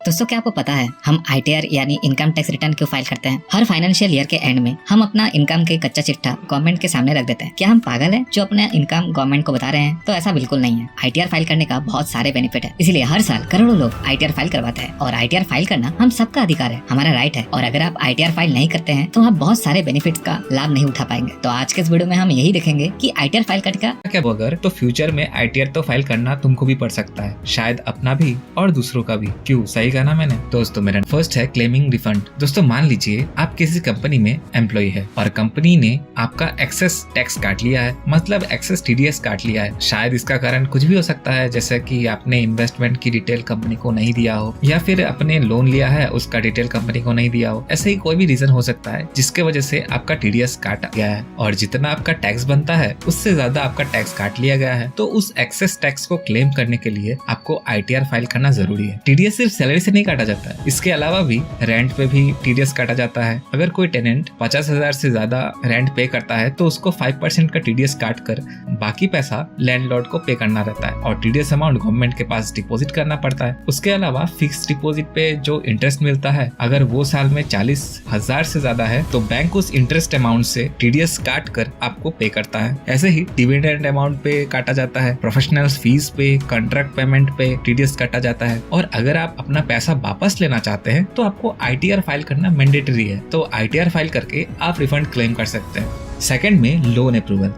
दोस्तों क्या आपको पता है हम ITR यानी इनकम टैक्स रिटर्न क्यों फाइल करते हैं? हर फाइनेंशियल ईयर के एंड में हम अपना इनकम के कच्चा चिट्ठा गवर्नमेंट के सामने रख देते हैं। क्या हम पागल हैं जो अपना इनकम गवर्नमेंट को बता रहे हैं? तो ऐसा बिल्कुल नहीं है। ITR फाइल करने का बहुत सारे बेनिफिट है, इसीलिए हर साल करोड़ों लोग ITR फाइल करवाते हैं और ITR फाइल करना हम सबका अधिकार है, हमारा राइट है। और अगर आप ITR फाइल नहीं करते हैं तो आप बहुत सारे बेनिफिट्स का लाभ नहीं उठा पाएंगे। तो आज के इस वीडियो में हम यही देखेंगे कि ITR फाइल करने का क्या अगर तो फ्यूचर में ITR तो फाइल करना तुमको भी पड़ सकता है, शायद अपना भी और दूसरों का भी। क्यों, सही कहा ना मैंने? दोस्तों मेरा फर्स्ट है क्लेमिंग रिफंड। दोस्तों मान लीजिए आप किसी कंपनी में एम्प्लॉय है और कंपनी ने आपका एक्सेस टैक्स काट लिया है, मतलब एक्सेस TDS काट लिया है। शायद इसका कारण कुछ भी हो सकता है, जैसे कि आपने इन्वेस्टमेंट की डिटेल कंपनी को नहीं दिया हो या फिर आपने लोन लिया है उसका डिटेल कंपनी को नहीं दिया हो। ऐसे ही कोई भी रीजन हो सकता है जिसके वजह से आपका TDS काटा गया है और जितना आपका टैक्स बनता है उससे ज्यादा आपका टैक्स काट लिया गया है। तो उस एक्सेस टैक्स को क्लेम करने के लिए आपको ITR फाइल करना जरूरी है। TDS सिर्फ सैलरी से नहीं काटा जाता है, इसके अलावा भी रेंट पे भी TDS काटा जाता है। अगर कोई टेनेंट 50,000 से ज्यादा रेंट पे करता है तो उसको 5% का TDS काट कर बाकी पैसा लैंडलॉर्ड को पे करना रहता है और TDS अमाउंट गवर्नमेंट के पास डिपॉजिट करना पड़ता है। उसके अलावा फिक्स डिपॉजिट पे जो इंटरेस्ट मिलता है, अगर वो साल में 40,000 से ज्यादा है तो बैंक उस इंटरेस्ट अमाउंट से TDS काट कर आपको पे करता है। ऐसे ही डिविडेंड अमाउंट पे काटा जाता है, प्रोफेशनल फीस पे, कॉन्ट्रैक्ट पेमेंट पे TDS काटा जाता है। और अगर आप अपना पैसा वापस लेना चाहते हैं तो आपको ITR फाइल करना मैंडेटरी है। तो ITR फाइल करके आप रिफंड क्लेम कर सकते हैं। सेकंड में लोन अप्रूवल।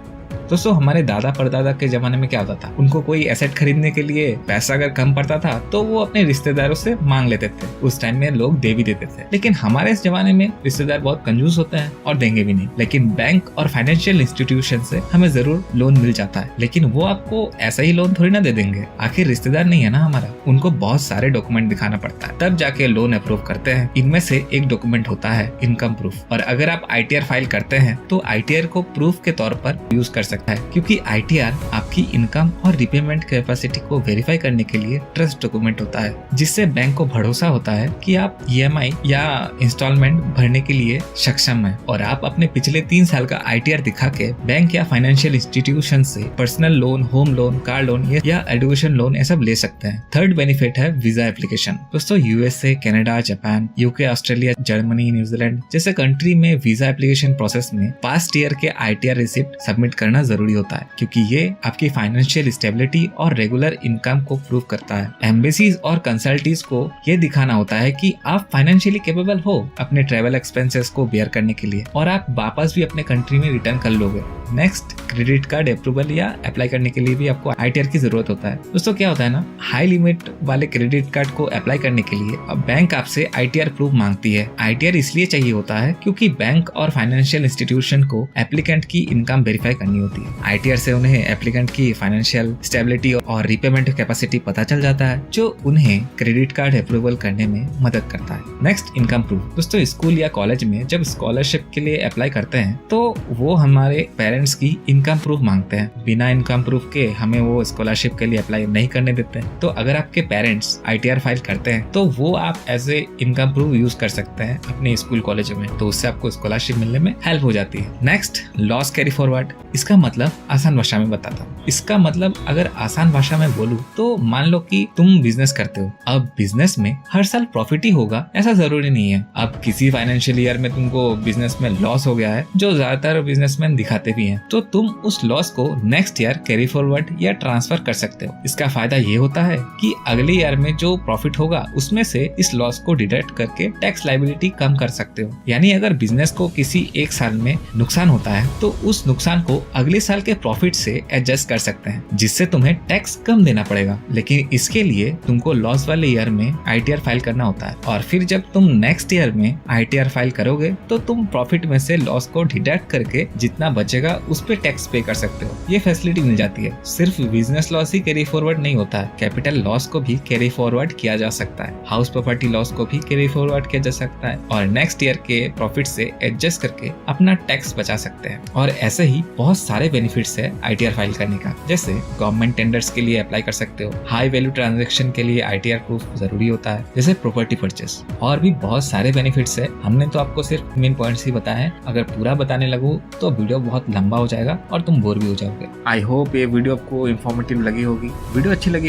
दोस्तों हमारे दादा परदादा के जमाने में क्या होता था, उनको कोई एसेट खरीदने के लिए पैसा अगर कम पड़ता था तो वो अपने रिश्तेदारों से मांग लेते थे। उस टाइम में लोग दे भी देते थे, लेकिन हमारे इस जमाने में रिश्तेदार बहुत कंजूस होते हैं और देंगे भी नहीं। लेकिन बैंक और फाइनेंशियल इंस्टीट्यूशन से हमें जरूर लोन मिल जाता है, लेकिन वो आपको ऐसा ही लोन थोड़ी ना दे देंगे। आखिर रिश्तेदार नहीं है ना हमारा, उनको बहुत सारे डॉक्यूमेंट दिखाना पड़ता है तब जाके लोन अप्रूव करते हैं। इनमें से एक डॉक्यूमेंट होता है इनकम प्रूफ, और अगर आप ITR फाइल करते हैं तो ITR को प्रूफ के तौर पर यूज कर सकता है, क्योंकि ITR आपकी इनकम और रिपेमेंट कैपेसिटी को वेरीफाई करने के लिए ट्रस्ट डॉक्यूमेंट होता है, जिससे बैंक को भरोसा होता है कि आप EMI या इंस्टॉलमेंट भरने के लिए सक्षम है और आप अपने पिछले 3 साल का ITR दिखा के बैंक या फाइनेंशियल इंस्टीट्यूशन से personal loan, home loan, car loan या एजुकेशन लोन ये सब ले सकते हैं। थर्ड बेनिफिट है वीजा एप्लीकेशन। दोस्तों USA, Canada, Japan, UK, Australia, Germany, New Zealand जैसे कंट्री में वीजा एप्लीकेशन प्रोसेस में पास्ट ईयर के ITR रिसिप्ट सबमिट करना जरूरी होता है, क्योंकि ये आपकी फाइनेंशियल स्टेबिलिटी और रेगुलर इनकम को प्रूव करता है। एम्बेसीज और कंसल्टीज को ये दिखाना होता है कि आप फाइनेंशियली कैपेबल हो अपने ट्रेवल एक्सपेंसेस को बेयर करने के लिए और आप वापस भी अपने कंट्री में रिटर्न कर लोगे। नेक्स्ट, क्रेडिट कार्ड अप्रूवल या अप्लाई करने के लिए भी आपको ITR की जरूरत होता है। दोस्तों क्या होता है ना, हाई लिमिट वाले क्रेडिट कार्ड को अप्लाई करने के लिए अब बैंक आपसे ITR प्रूफ मांगती है। ITR इसलिए चाहिए होता है क्योंकि बैंक और फाइनेंशियल इंस्टीट्यूशन को एप्लीकेंट की इनकम वेरीफाई करनी होती है। ITR से उन्हें एप्लीकेंट की फाइनेंशियल स्टेबिलिटी और रीपेमेंट कैपेसिटी पता चल जाता है, जो उन्हें क्रेडिट कार्ड अप्रूवल करने में मदद करता है। Next, income proof. दोस्तों स्कूल या कॉलेज में जब स्कॉलरशिप के लिए अप्लाई करते हैं तो वो हमारे पेरेंट्स की इनकम प्रूफ मांगते हैं। बिना इनकम प्रूफ के हमें वो स्कॉलरशिप के लिए अप्लाई नहीं करने देते। तो अगर आपके पेरेंट्स ITR फाइल करते हैं तो वो आप as a income proof use कर सकते हैं अपने स्कूल कॉलेज में, तो उससे आपको स्कॉलरशिप मिलने में हेल्प हो जाती है। Next, loss carry forward. इसका मतलब आसान भाषा में बताता हूँ। इसका मतलब अगर आसान भाषा में बोलूं तो मान लो कि तुम बिजनेस करते हो। अब बिजनेस में हर साल प्रॉफिट ही होगा ऐसा जरूरी नहीं है। अब किसी फाइनेंशियल ईयर में तुमको बिजनेस में लॉस हो गया है, जो ज्यादातर बिजनेसमैन दिखाते भी हैं, तो तुम उस लॉस को नेक्स्ट ईयर कैरी फॉरवर्ड या ट्रांसफर कर सकते हो। इसका फायदा ये होता है कि अगले ईयर में जो प्रॉफिट होगा उसमें से इस लॉस को डिडक्ट करके टैक्स लायबिलिटी कम कर सकते हो। यानी अगर बिजनेस को किसी एक साल में नुकसान होता है तो उस नुकसान को अगले साल के प्रॉफिट से एडजस्ट कर सकते हैं, जिससे तुम्हें टैक्स कम देना पड़ेगा। लेकिन इसके लिए तुमको लॉस वाले ईयर में ITR फाइल करना होता है और फिर जब तुम नेक्स्ट ईयर में ITR फाइल करोगे तो तुम प्रॉफिट में से लॉस को डिडक्ट करके जितना बचेगा उस पे टैक्स पे कर सकते हो। ये फैसिलिटी मिल जाती है। सिर्फ बिजनेस लॉस ही कैरी फॉरवर्ड नहीं होता है, कैपिटल लॉस को भी कैरी फॉरवर्ड किया जा सकता है, हाउस प्रॉपर्टी लॉस को भी कैरी फॉरवर्ड किया जा सकता है और नेक्स्ट ईयर के प्रॉफिट से एडजस्ट करके अपना टैक्स बचा सकते हैं। और ऐसे ही बहुत सारे बेनिफिट्स है ITR फाइल करने का, जैसे गवर्नमेंट टेंडर्स के लिए अप्लाई कर सकते हो, हाई वैल्यू ट्रांजैक्शन के लिए ITR प्रूफ जरूरी होता है, जैसे प्रॉपर्टी परचेस, और भी बहुत सारे बेनिफिट्स है। हमने तो आपको सिर्फ मेन पॉइंट्स ही बताए हैं। अगर पूरा बताने लगूं तो वीडियो बहुत लंबा हो जाएगा और तुम बोर भी हो जाओगे। आई होप ये वीडियो आपको इन्फॉर्मेटिव लगी होगी। वीडियो अच्छी लगी